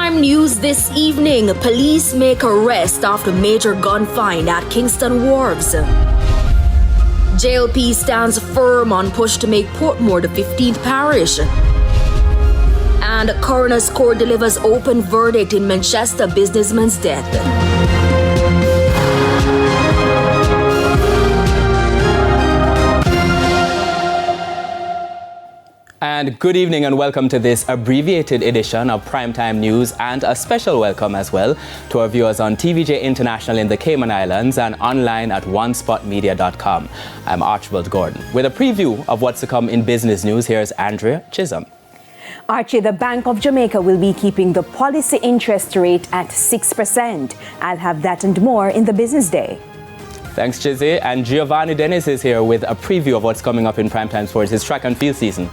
Primetime news this evening. Police make arrest after major gun find at Kingston Wharves. JLP stands firm on push to make Portmore the 15th parish. And coroner's court delivers open verdict in Manchester businessman's death. And good evening and welcome to this abbreviated edition of Primetime News, and a special welcome as well to our viewers on TVJ International in the Cayman Islands and online at onespotmedia.com. I'm Archibald Gordon. With a preview of what's to come in business news, here's Andrea Chisholm. Archie, the Bank of Jamaica will be keeping the policy interest rate at 6%. I'll have that and more in the business day. Thanks, Chizzy. And Giovanni Dennis is here with a preview of what's coming up in Primetime Sports, his track and field season.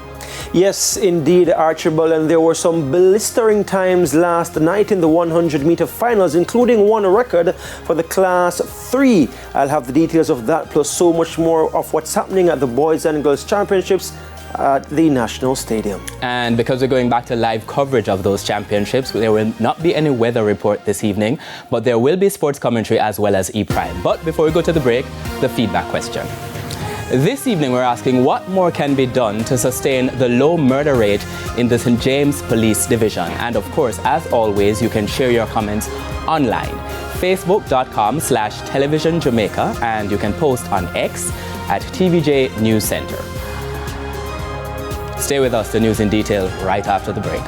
Yes, indeed, Archibald, and there were some blistering times last night in the 100-meter finals, including one record for the Class 3. I'll have the details of that, plus so much more of what's happening at the Boys and Girls Championships at the National Stadium. And because we're going back to live coverage of those championships, there will not be any weather report this evening, but there will be sports commentary as well as E-Prime. But before we go to the break, the feedback question. This evening, we're asking what more can be done to sustain the low murder rate in the St. James Police Division. And of course, as always, you can share your comments online. Facebook.com/Television Jamaica, and you can post on X at TVJ News Center. Stay with us, the news in detail, right after the break.